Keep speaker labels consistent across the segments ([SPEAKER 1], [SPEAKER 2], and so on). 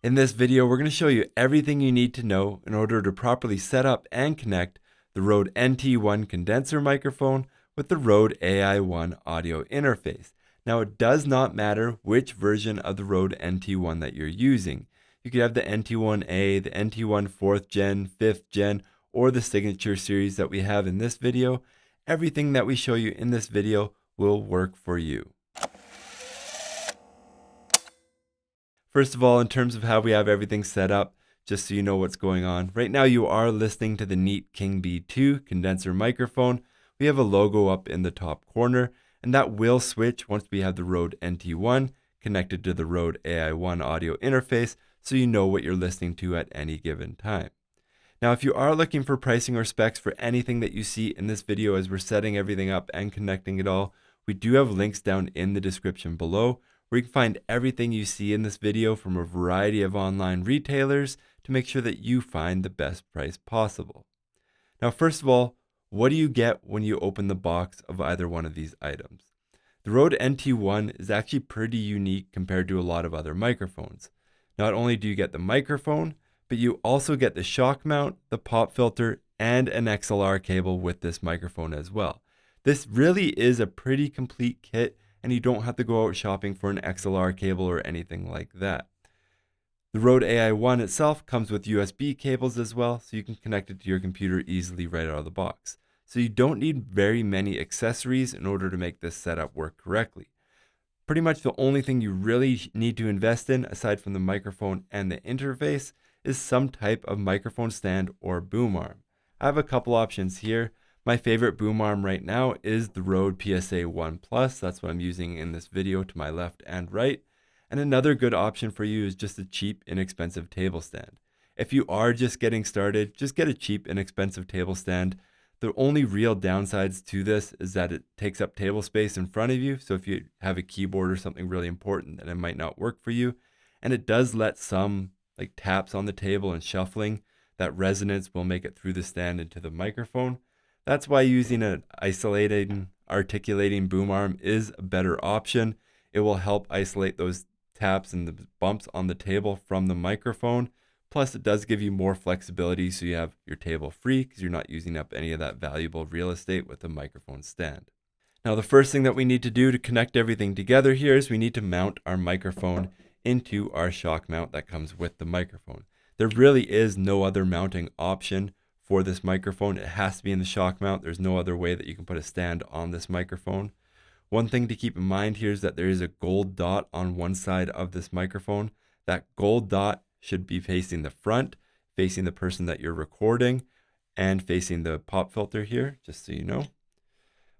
[SPEAKER 1] In this video, we're going to show you everything you need to know in order to properly set up and connect the Rode NT1 condenser microphone with the Rode AI1 audio interface. Now, it does not matter which version of the Rode NT1 that you're using. You could have the NT1A, the NT1 4th gen, 5th gen, or the Signature series that we have in this video. Everything that we show you in this video will work for you. First of all, in terms of how we have everything set up, just so you know what's going on, right now you are listening to the Neat King B2 condenser microphone. We have a logo up in the top corner, and that will switch once we have the Rode NT1 connected to the Rode AI1 audio interface, so you know what you're listening to at any given time. Now, if you are looking for pricing or specs for anything that you see in this video as we're setting everything up and connecting it all, we do have links down in the description below where you can find everything you see in this video from a variety of online retailers to make sure that you find the best price possible. Now, first of all, what do you get when you open the box of either one of these items? The Rode NT1 is actually pretty unique compared to a lot of other microphones. Not only do you get the microphone, but you also get the shock mount, the pop filter, and an XLR cable with this microphone as well. This really is a pretty complete kit, and you don't have to go out shopping for an XLR cable or anything like that. The Rode AI1 itself comes with USB cables as well, so you can connect it to your computer easily right out of the box. So you don't need very many accessories in order to make this setup work correctly. Pretty much the only thing you really need to invest in, aside from the microphone and the interface, is some type of microphone stand or boom arm. I have a couple options here. My favorite boom arm right now is the Rode PSA 1 Plus. That's what I'm using in this video to my left and right. And another good option for you is just a cheap, inexpensive table stand. If you are just getting started, just get a cheap, inexpensive table stand. The only real downsides to this is that it takes up table space in front of you. So if you have a keyboard or something really important, then it might not work for you. And it does let some like taps on the table and shuffling, that resonance will make it through the stand into the microphone. That's why using an isolating, articulating boom arm is a better option. It will help isolate those taps and the bumps on the table from the microphone. Plus, it does give you more flexibility so you have your table free because you're not using up any of that valuable real estate with the microphone stand. Now, the first thing that we need to do to connect everything together here is we need to mount our microphone into our shock mount that comes with the microphone. There really is no other mounting option for this microphone. It has to be in the shock mount. There's no other way that you can put a stand on this microphone. One thing to keep in mind here is that there is a gold dot on one side of this microphone. That gold dot should be facing the front, facing the person that you're recording, and facing the pop filter here, just so you know.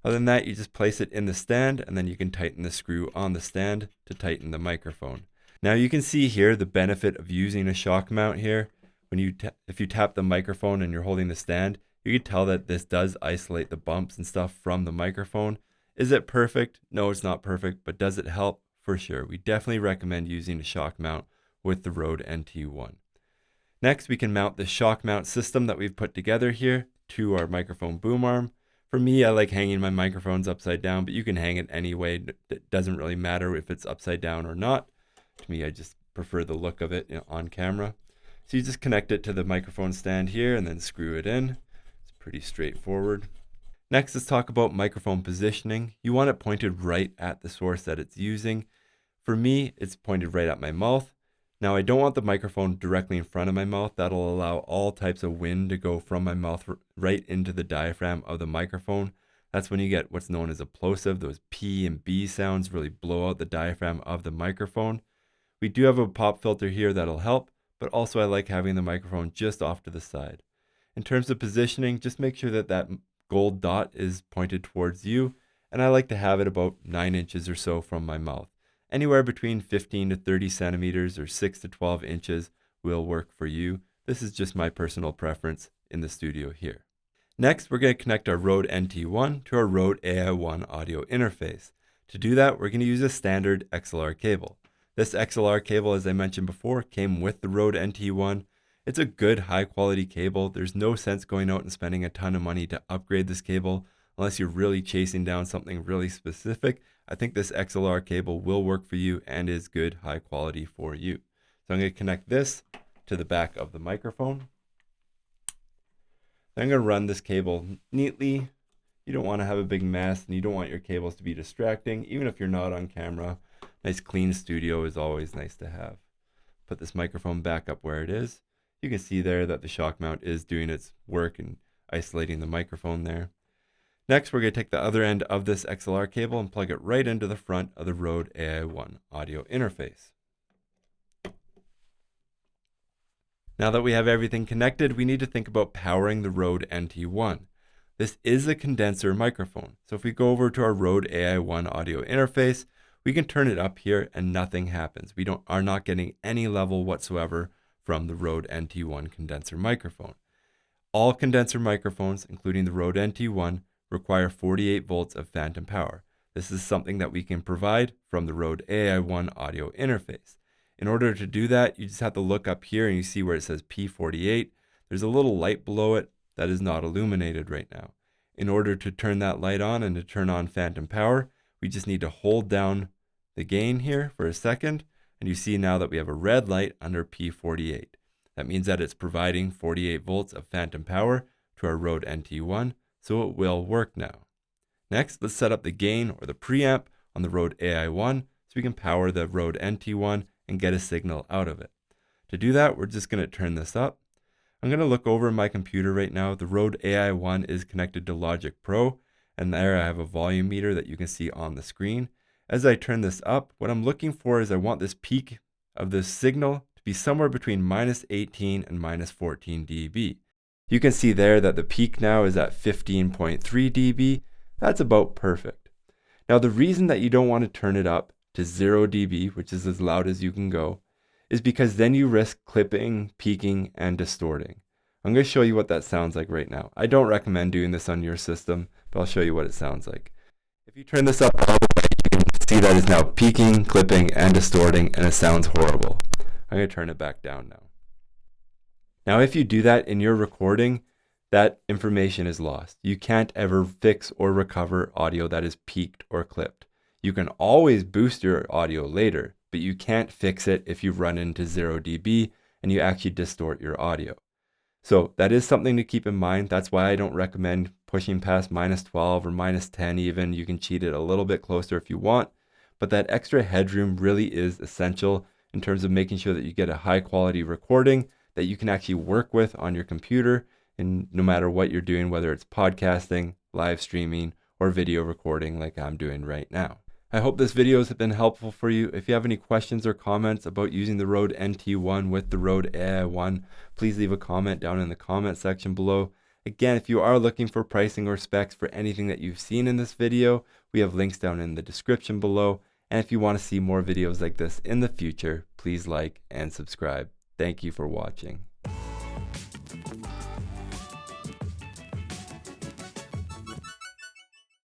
[SPEAKER 1] Other than that, you just place it in the stand, and then you can tighten the screw on the stand to tighten the microphone. Now you can see here the benefit of using a shock mount here. When if you tap the microphone and you're holding the stand, you can tell that this does isolate the bumps and stuff from the microphone. Is it perfect? No, it's not perfect, but does it help? For sure. We definitely recommend using a shock mount with the Rode NT1. Next, we can mount the shock mount system that we've put together here to our microphone boom arm. For me, I like hanging my microphones upside down, but you can hang it any way. It doesn't really matter if it's upside down or not. To me, I just prefer the look of it on camera. So you just connect it to the microphone stand here and then screw it in. It's pretty straightforward. Next, let's talk about microphone positioning. You want it pointed right at the source that it's using. For me, it's pointed right at my mouth. Now, I don't want the microphone directly in front of my mouth. That'll allow all types of wind to go from my mouth right into the diaphragm of the microphone. That's when you get what's known as a plosive. Those P and B sounds really blow out the diaphragm of the microphone. We do have a pop filter here that'll help, but also I like having the microphone just off to the side. In terms of positioning, just make sure that that gold dot is pointed towards you, and I like to have it about 9 inches or so from my mouth. Anywhere between 15 to 30 centimeters or 6 to 12 inches will work for you. This is just my personal preference in the studio here. Next, we're going to connect our Rode NT1 to our Rode AI1 audio interface. To do that, we're going to use a standard XLR cable. This XLR cable, as I mentioned before, came with the Rode NT1. It's a good high quality cable. There's no sense going out and spending a ton of money to upgrade this cable unless you're really chasing down something really specific. I think this XLR cable will work for you and is good high quality for you. So I'm going to connect this to the back of the microphone. Then I'm going to run this cable neatly. You don't want to have a big mess, and you don't want your cables to be distracting, even if you're not on camera. Nice clean studio is always nice to have. Put this microphone back up where it is. You can see there that the shock mount is doing its work and isolating the microphone there. Next, we're going to take the other end of this XLR cable and plug it right into the front of the Rode AI-1 audio interface. Now that we have everything connected, we need to think about powering the Rode NT1. This is a condenser microphone. So if we go over to our Rode AI-1 audio interface, we can turn it up here and nothing happens. We are not getting any level whatsoever from the Rode NT1 condenser microphone. All condenser microphones, including the Rode NT1, require 48 volts of phantom power. This is something that we can provide from the Rode AI-1 audio interface. In order to do that, you just have to look up here and you see where it says P48. There's a little light below it that is not illuminated right now. In order to turn that light on and to turn on phantom power, we just need to hold down the gain here for a second, and you see now that we have a red light under P48. That means that it's providing 48 volts of phantom power to our Rode NT1, so it will work now. Next, let's set up the gain or the preamp on the Rode AI-1 so we can power the Rode NT1 and get a signal out of it. To do that, we're just going to turn this up. I'm going to look over my computer right now. The Rode AI-1 is connected to Logic Pro, and there I have a volume meter that you can see on the screen. As I turn this up, what I'm looking for is I want this peak of this signal to be somewhere between -18 and -14 dB. You can see there that the peak now is at 15.3 dB. That's about perfect. Now the reason that you don't want to turn it up to 0 dB, which is as loud as you can go, is because then you risk clipping, peaking, and distorting. I'm going to show you what that sounds like right now. I don't recommend doing this on your system, but I'll show you what it sounds like. If you turn this up all the way, you can see that it's now peaking, clipping, and distorting, and it sounds horrible. I'm going to turn it back down now. Now, if you do that in your recording, that information is lost. You can't ever fix or recover audio that is peaked or clipped. You can always boost your audio later, but you can't fix it if you run into 0 dB and you actually distort your audio. So that is something to keep in mind. That's why I don't recommend pushing past -12 or -10 even. You can cheat it a little bit closer if you want, but that extra headroom really is essential in terms of making sure that you get a high quality recording that you can actually work with on your computer, and no matter what you're doing, whether it's podcasting, live streaming, or video recording like I'm doing right now. I hope this video has been helpful for you. If you have any questions or comments about using the Rode NT1 with the Rode AI-1, please leave a comment down in the comment section below. Again, if you are looking for pricing or specs for anything that you've seen in this video, we have links down in the description below. And if you want to see more videos like this in the future, please like and subscribe. Thank you for watching.